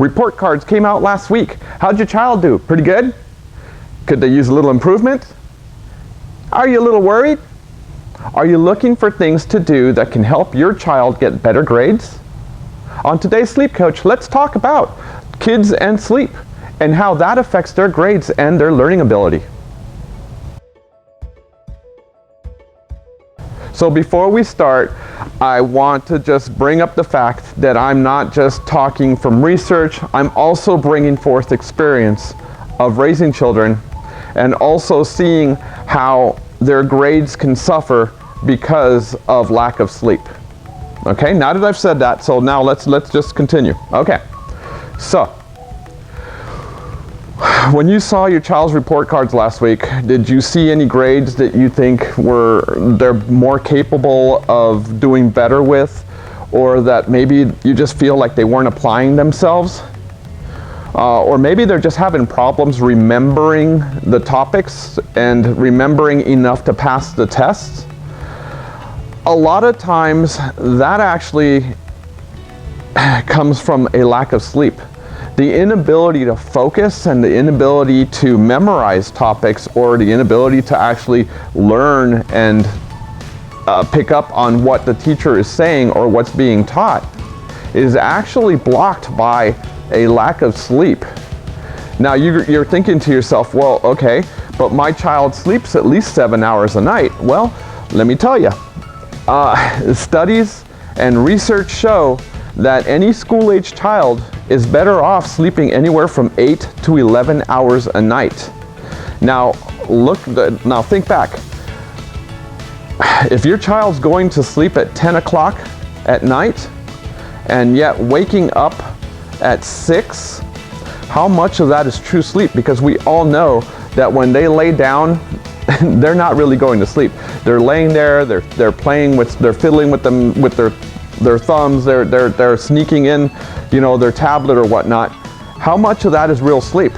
Report cards came out last week. How'd your child do? Pretty good? Could they use a little improvement? Are you a little worried? Are you looking for things to do that can help your child get better grades? On today's Sleep Coach, let's talk about kids and sleep and how that affects their grades and their learning ability. So before we start, I want to just bring up the fact that I'm not just talking from research, I'm also bringing forth experience of raising children and also seeing how their grades can suffer because of lack of sleep. Okay, now that I've said that, so now let's just continue. Okay, so when you saw your child's report cards last week, did you see any grades that you think they're more capable of doing better with, or that maybe you just feel like they weren't applying themselves? Or maybe they're just having problems remembering the topics and remembering enough to pass the tests? A lot of times that actually comes from a lack of sleep. The inability to focus and the inability to memorize topics, or the inability to actually learn and pick up on what the teacher is saying or what's being taught, is actually blocked by a lack of sleep. Now you're thinking to yourself, well, okay, but my child sleeps at least 7 hours a night. Well, let me tell you, studies and research show that any school-age child is better off sleeping anywhere from 8 to 11 hours a night. Now think back. If your child's going to sleep at 10 o'clock at night and yet waking up at 6, how much of that is true sleep? Because we all know that when they lay down, they're not really going to sleep. They're laying there, they're playing with, they're fiddling with them with their thumbs, they're sneaking in, their tablet or whatnot. How much of that is real sleep?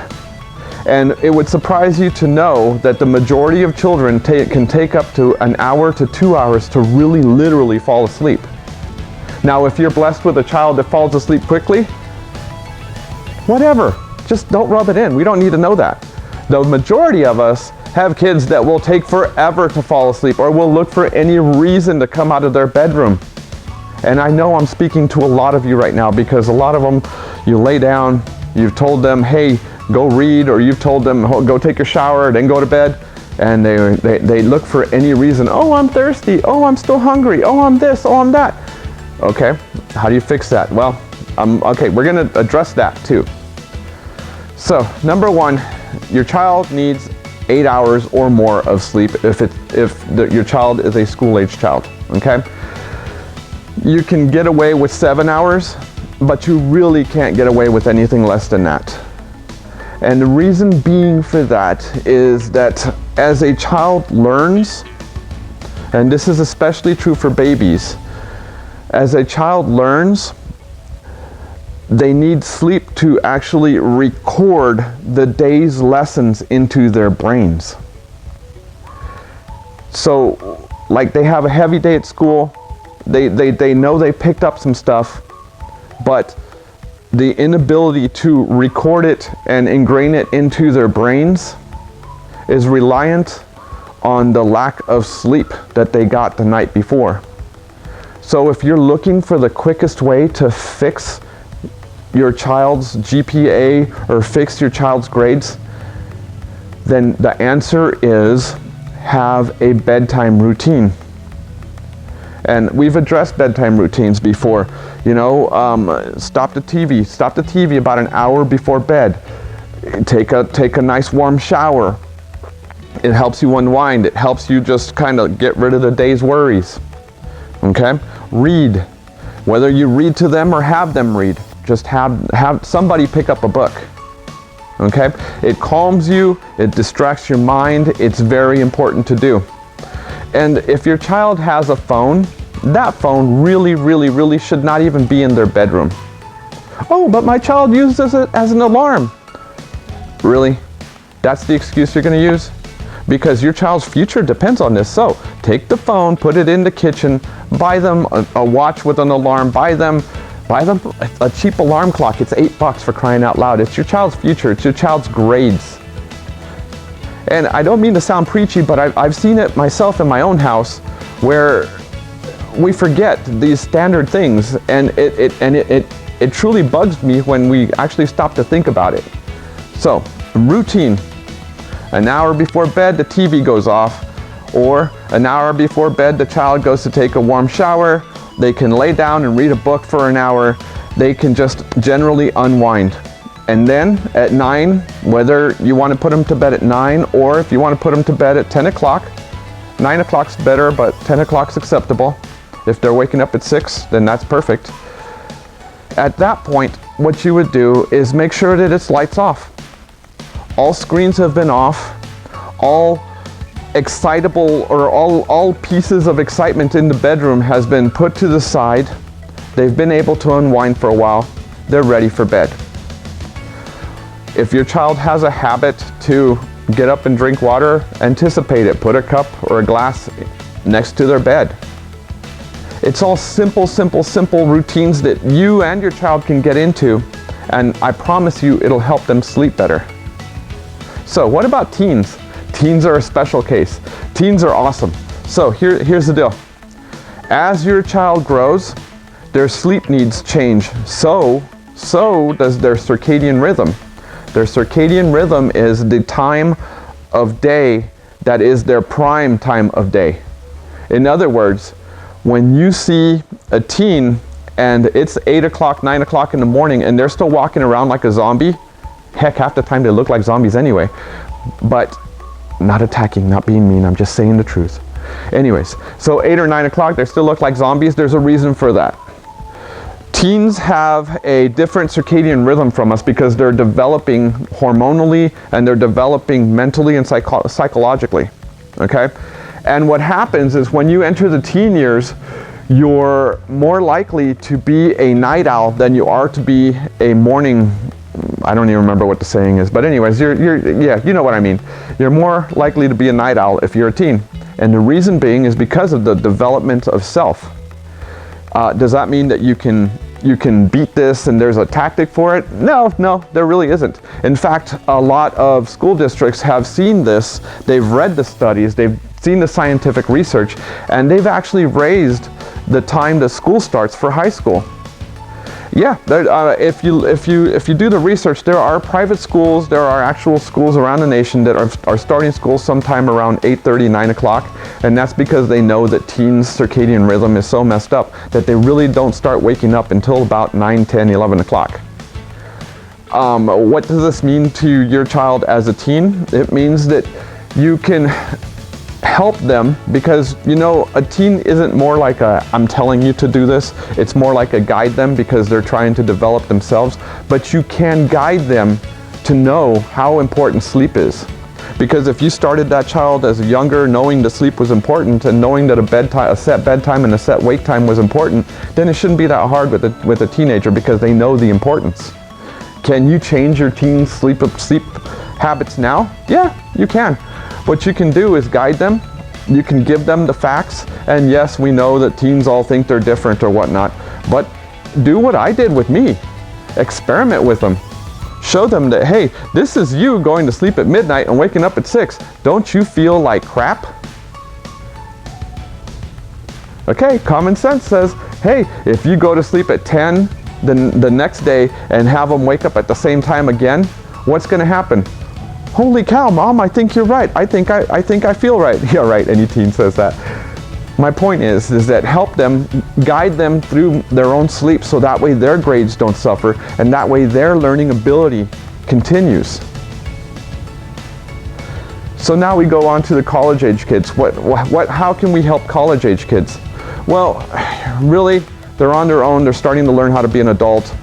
And it would surprise you to know that the majority of children can take up to an hour to 2 hours to really literally fall asleep. Now, if you're blessed with a child that falls asleep quickly, whatever, just don't rub it in. We don't need to know that. The majority of us have kids that will take forever to fall asleep or will look for any reason to come out of their bedroom. And I know I'm speaking to a lot of you right now, because a lot of them, you lay down, you've told them, hey, go read, or you've told them, go take your shower, then go to bed, and they look for any reason. Oh, I'm thirsty. Oh, I'm still hungry. Oh, I'm this. Oh, I'm that. Okay, how do you fix that? Well, okay, we're going to address that too. So, number one, your child needs 8 hours or more of sleep if your child is a school-age child, okay? You can get away with 7 hours, but you really can't get away with anything less than that. And the reason being for that is that as a child learns, and this is especially true for babies, as a child learns, they need sleep to actually record the day's lessons into their brains. So, like, they have a heavy day at school, they know they picked up some stuff, but the inability to record it and ingrain it into their brains is reliant on the lack of sleep that they got the night before. So if you're looking for the quickest way to fix your child's GPA or fix your child's grades, then the answer is have a bedtime routine. And we've addressed bedtime routines before. Stop the TV about an hour before bed. Take a nice warm shower. It helps you unwind. It helps you just kind of get rid of the day's worries. Okay? Read. Whether you read to them or have them read, just have somebody pick up a book. Okay? It calms you, it distracts your mind, it's very important to do. And if your child has a phone, that phone really should not even be in their bedroom. Oh, but my child uses it as an alarm. Really? That's the excuse you're going to use? Because your child's future depends on this. So take the phone, put it in the kitchen, buy them a watch with an alarm, buy them Buy them a cheap alarm clock. It's $8 for crying out loud. It's your child's future. It's your child's grades. And I don't mean to sound preachy, but I've seen it myself in my own house where we forget these standard things, and it truly bugs me when we actually stop to think about it. So, routine. An hour before bed, the TV goes off, or an hour before bed, the child goes to take a warm shower. They can lay down and read a book for an hour. They can just generally unwind. And then at 9, whether you want to put them to bed at 9 or if you want to put them to bed at 10 o'clock, 9 o'clock's better, but 10 o'clock's acceptable. If they're waking up at 6, then that's perfect. At that point, what you would do is make sure that it's lights off. All screens have been off. All excitable or all pieces of excitement in the bedroom has been put to the side. They've been able to unwind for a while. They're ready for bed. If your child has a habit to get up and drink water, anticipate it. Put a cup or a glass next to their bed. It's all simple routines that you and your child can get into, and I promise you it'll help them sleep better. So what about teens? Teens are a special case. Teens are awesome. So here's the deal. As your child grows, their sleep needs change. So does their circadian rhythm. Their circadian rhythm is the time of day that is their prime time of day. In other words, when you see a teen and it's 8 o'clock, 9 o'clock in the morning and they're still walking around like a zombie, heck, half the time they look like zombies anyway. But not attacking, not being mean, I'm just saying the truth. Anyways, so 8 or 9 o'clock, they still look like zombies. There's a reason for that. Teens have a different circadian rhythm from us because they're developing hormonally and they're developing mentally and psychologically, okay? And what happens is when you enter the teen years, you're more likely to be a night owl than you are to be a morning. I don't even remember what the saying is, but anyways, yeah, you know what I mean. You're more likely to be a night owl if you're a teen. And the reason being is because of the development of self. Does that mean that you can beat this and there's a tactic for it? No, there really isn't. In fact, a lot of school districts have seen this. They've read the studies, they've seen the scientific research, and they've actually raised the time that school starts for high school. Yeah, if you do the research, there are private schools, there are actual schools around the nation that are starting school sometime around 8:30, 9 o'clock, and that's because they know that teens' circadian rhythm is so messed up that they really don't start waking up until about 9, 10, 11 o'clock. What does this mean to your child as a teen? It means that you can help them, because you know a teen isn't more like a I'm telling you to do this, it's more like a guide them because they're trying to develop themselves, but you can guide them to know how important sleep is. Because if you started that child as younger knowing that sleep was important and knowing that a set bedtime and a set wake time was important, then it shouldn't be that hard with a teenager because they know the importance. Can you change your teen's sleep habits now? Yeah, you can. What you can do is guide them, you can give them the facts, and yes, we know that teens all think they're different or whatnot, but do what I did with me. Experiment with them. Show them that, hey, this is you going to sleep at midnight and waking up at 6. Don't you feel like crap? Okay, common sense says, hey, if you go to sleep at 10 the next day and have them wake up at the same time again, what's going to happen? Holy cow, Mom, I think you're right. I think I feel right. Yeah, right, any teen says that. My point is that help them, guide them through their own sleep so that way their grades don't suffer and that way their learning ability continues. So now we go on to the college age kids. How can we help college age kids? Well, really, they're on their own. They're starting to learn how to be an adult.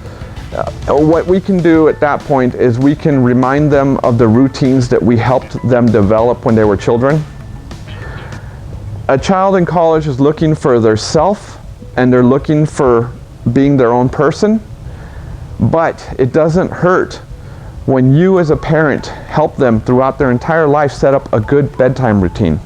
What we can do at that point is we can remind them of the routines that we helped them develop when they were children. A child in college is looking for their self and they're looking for being their own person, but it doesn't hurt when you as a parent help them throughout their entire life set up a good bedtime routine.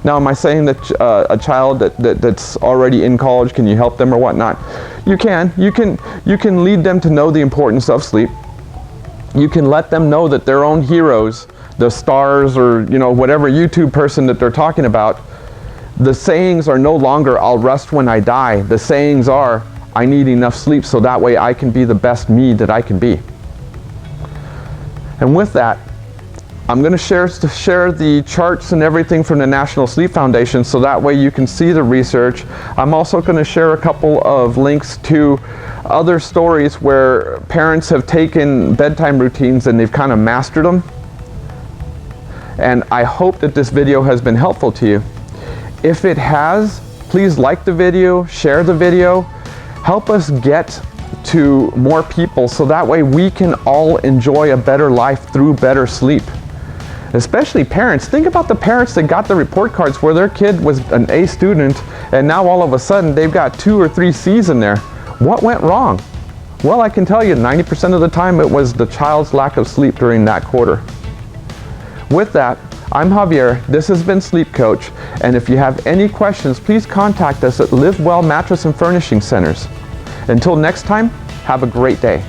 Now, am I saying that a child that's already in college, can you help them or whatnot? You can. You can lead them to know the importance of sleep. You can let them know that their own heroes, the stars or whatever YouTube person that they're talking about, the sayings are no longer, I'll rest when I die. The sayings are, I need enough sleep so that way I can be the best me that I can be. And with that, I'm going to share the charts and everything from the National Sleep Foundation so that way you can see the research. I'm also going to share a couple of links to other stories where parents have taken bedtime routines and they've kind of mastered them. And I hope that this video has been helpful to you. If it has, please like the video, share the video, help us get to more people so that way we can all enjoy a better life through better sleep. Especially parents. Think about the parents that got the report cards where their kid was an A student and now all of a sudden they've got 2 or 3 C's in there. What went wrong? Well, I can tell you 90% of the time it was the child's lack of sleep during that quarter. With that, I'm Javier, this has been Sleep Coach, and if you have any questions, please contact us at Live Well Mattress and Furnishing Centers. Until next time, have a great day.